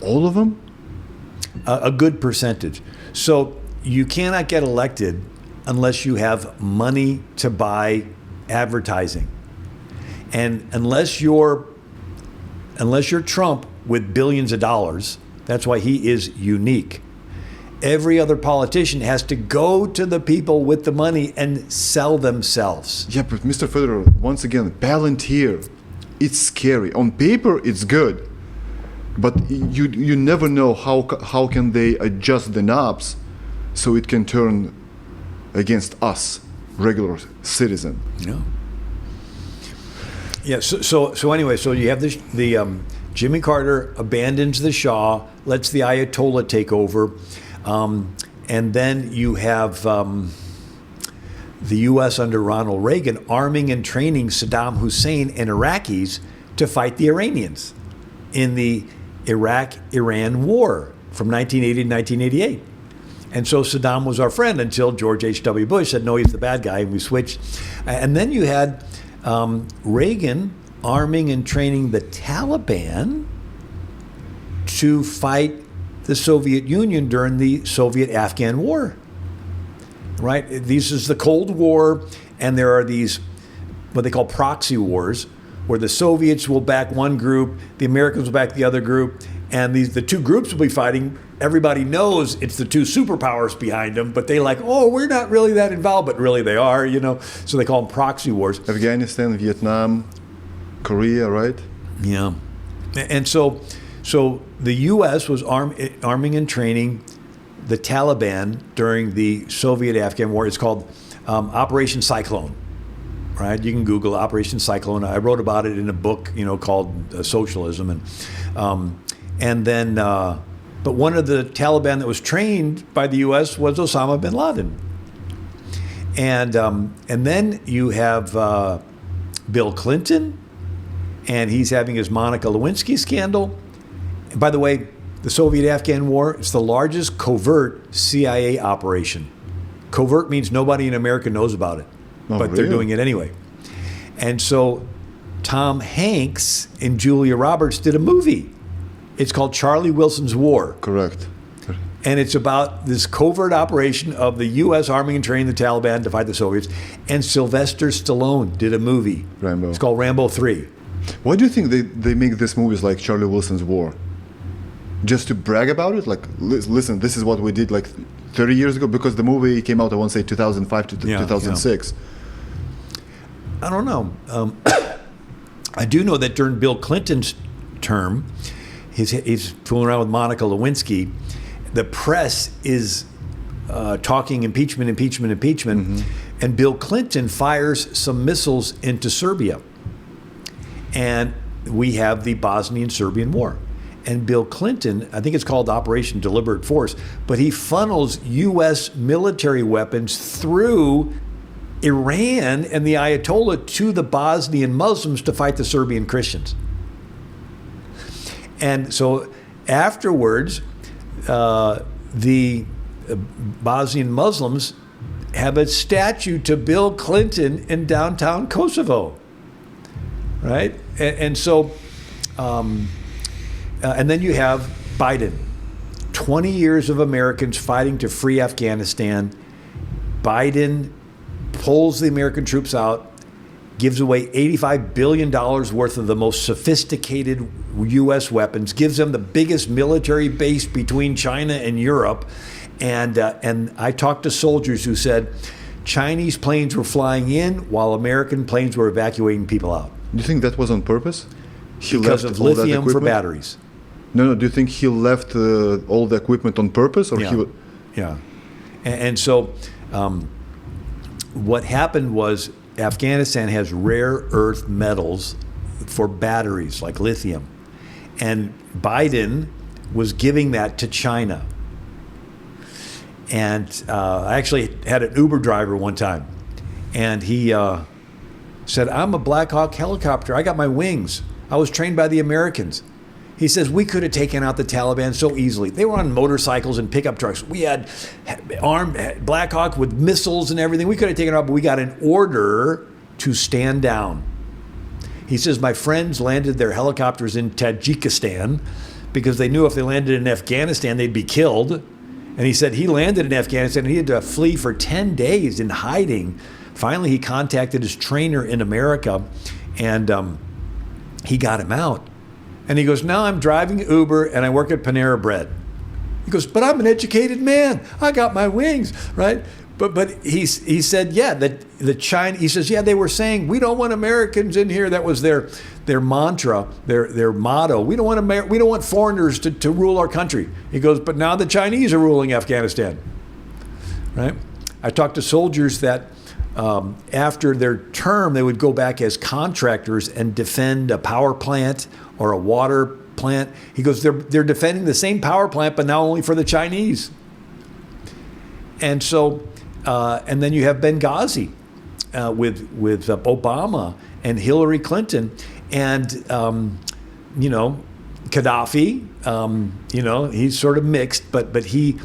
All of them? A good percentage. So you cannot get elected unless you have money to buy advertising. And unless you're Trump with billions of dollars, that's why he is unique. Every other politician has to go to the people with the money and sell themselves. Yeah, but Mr. Federer, once again, Palantir, it's scary. On paper, it's good. But you never know how can they adjust the knobs so it can turn against us, regular citizen. Yeah. Yeah. So anyway, so you have the Jimmy Carter abandons the Shah, lets the Ayatollah take over, and then you have the U.S. under Ronald Reagan arming and training Saddam Hussein and Iraqis to fight the Iranians in the Iraq-Iran war from 1980 to 1988. And so Saddam was our friend until George H.W. Bush said, no, he's the bad guy, and we switched. And then you had Reagan arming and training the Taliban to fight the Soviet Union during the Soviet-Afghan war. Right? This is the Cold War, and there are these, what they call proxy wars, where the Soviets will back one group, the Americans will back the other group, and the two groups will be fighting. Everybody knows it's the two superpowers behind them, but they we're not really that involved, but really they are, So they call them proxy wars. Afghanistan, Vietnam, Korea, right? Yeah. And so the U.S. was arming and training the Taliban during the Soviet-Afghan war. It's called Operation Cyclone. Right? You can Google Operation Cyclone. I wrote about it in a book, called Socialism, and then. But one of the Taliban that was trained by the U.S. was Osama bin Laden, and then you have Bill Clinton, and he's having his Monica Lewinsky scandal. And by the way, the Soviet-Afghan war is the largest covert CIA operation. Covert means nobody in America knows about it. But they're doing it anyway. And so Tom Hanks and Julia Roberts did a movie. It's called Charlie Wilson's War. Correct. And it's about this covert operation of the U.S. arming and training the Taliban to fight the Soviets. And Sylvester Stallone did a movie. Rambo. It's called Rambo 3. Why do you think they make these movies like Charlie Wilson's War? Just to brag about it? Like, listen, this is what we did 30 years ago? Because the movie came out, I want to say, 2005 to 2006. Yeah. I don't know. I do know that during Bill Clinton's term, he's fooling around with Monica Lewinsky. The press is talking impeachment, Mm-hmm. and Bill Clinton fires some missiles into Serbia. And we have the Bosnian-Serbian War. And Bill Clinton, I think it's called Operation Deliberate Force, but he funnels U.S. military weapons through Iran and the Ayatollah to the Bosnian Muslims to fight the Serbian Christians. And so afterwards, the Bosnian Muslims have a statue to Bill Clinton in downtown Kosovo, right? And so, and then you have Biden. 20 years of Americans fighting to free Afghanistan. Biden pulls the American troops out, gives away $85 billion worth of the most sophisticated U.S. weapons, gives them the biggest military base between China and Europe. And I talked to soldiers who said Chinese planes were flying in while American planes were evacuating people out. Do you think that was on purpose? Because of lithium for batteries. No. Do you think he left all the equipment on purpose, or Yeah. And so what happened was Afghanistan has rare earth metals for batteries like lithium, and Biden was giving that to China. And I actually had an Uber driver one time, and he said, "I'm a Black Hawk helicopter. I got my wings. I was trained by the Americans." He says, "We could have taken out the Taliban so easily. They were on motorcycles and pickup trucks. We had armed Black Hawk with missiles and everything. We could have taken it out, but we got an order to stand down." He says, "My friends landed their helicopters in Tajikistan because they knew if they landed in Afghanistan, they'd be killed. And he said he landed in Afghanistan and he had to flee for 10 days in hiding. Finally, he contacted his trainer in America, and he got him out. And he goes, now I'm driving Uber and I work at Panera Bread. He goes, but I'm an educated man. I got my wings, right? But he said, yeah, that the China. He says, yeah, they were saying we don't want Americans in here. That was their mantra, their motto. We don't want foreigners to rule our country. He goes, but now the Chinese are ruling Afghanistan, right? I talked to soldiers that after their term, they would go back as contractors and defend a power plant or a water plant. He goes, they're defending the same power plant, but now only for the Chinese. And so, and then you have Benghazi with Obama and Hillary Clinton, and Gaddafi. He's sort of mixed, but he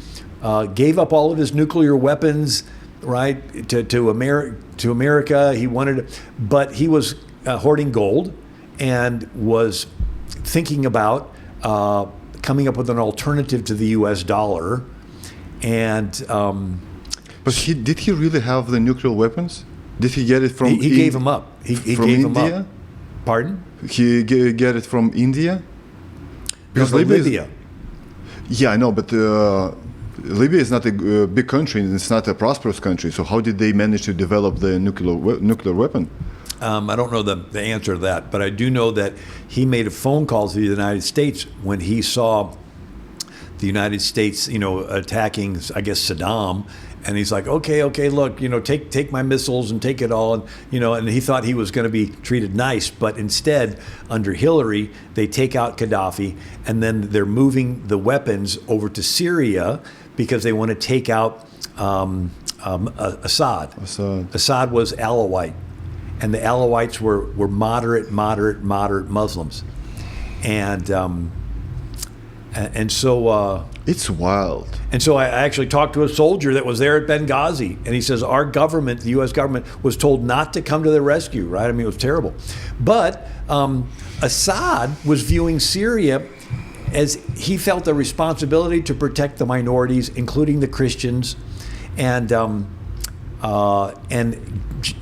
gave up all of his nuclear weapons, right, to America. He wanted, but he was hoarding gold and was thinking about coming up with an alternative to the U.S. dollar. And but did he really have the nuclear weapons? Did he get it from? He gave them up. He from gave India? them up. Pardon? He get it from India. Because Libya. Yeah, I know, but Libya is not a big country, and it's not a prosperous country. So how did they manage to develop the nuclear weapon? I don't know the answer to that, but I do know that he made a phone call to the United States when he saw the United States, attacking, I guess, Saddam. And he's like, okay, look, take my missiles and take it all. And he thought he was going to be treated nice. But instead, under Hillary, they take out Gaddafi. And then they're moving the weapons over to Syria because they want to take out Assad. Assad was Alawite. And the Alawites were moderate Muslims. And so it's wild. And so I actually talked to a soldier that was there at Benghazi, and he says our government, the U.S. government, was told not to come to the rescue. Right? I mean, it was terrible. But Assad was viewing Syria as he felt a responsibility to protect the minorities, including the Christians, and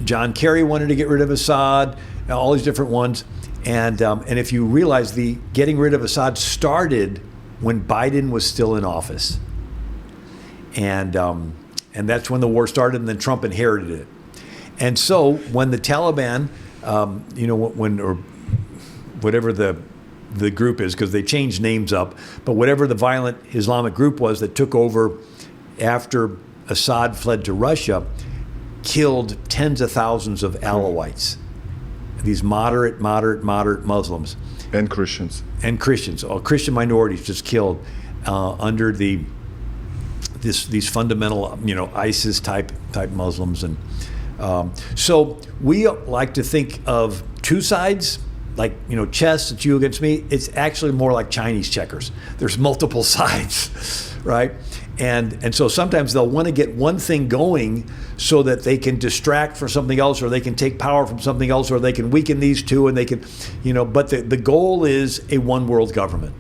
John Kerry wanted to get rid of Assad, all these different ones. And if you realize the getting rid of Assad started when Biden was still in office, and that's when the war started, and then Trump inherited it. And so when the Taliban, or whatever the group is, because they changed names up, but whatever the violent Islamic group was that took over after Assad fled to Russia, killed tens of thousands of Alawites. These moderate Muslims. And Christians. All Christian minorities just killed under these fundamental, ISIS type Muslims. And so we like to think of two sides, like, chess, it's you against me. It's actually more like Chinese checkers. There's multiple sides, right? And so sometimes they'll want to get one thing going so that they can distract for something else, or they can take power from something else, or they can weaken these two, and they can, but the goal is a one world government.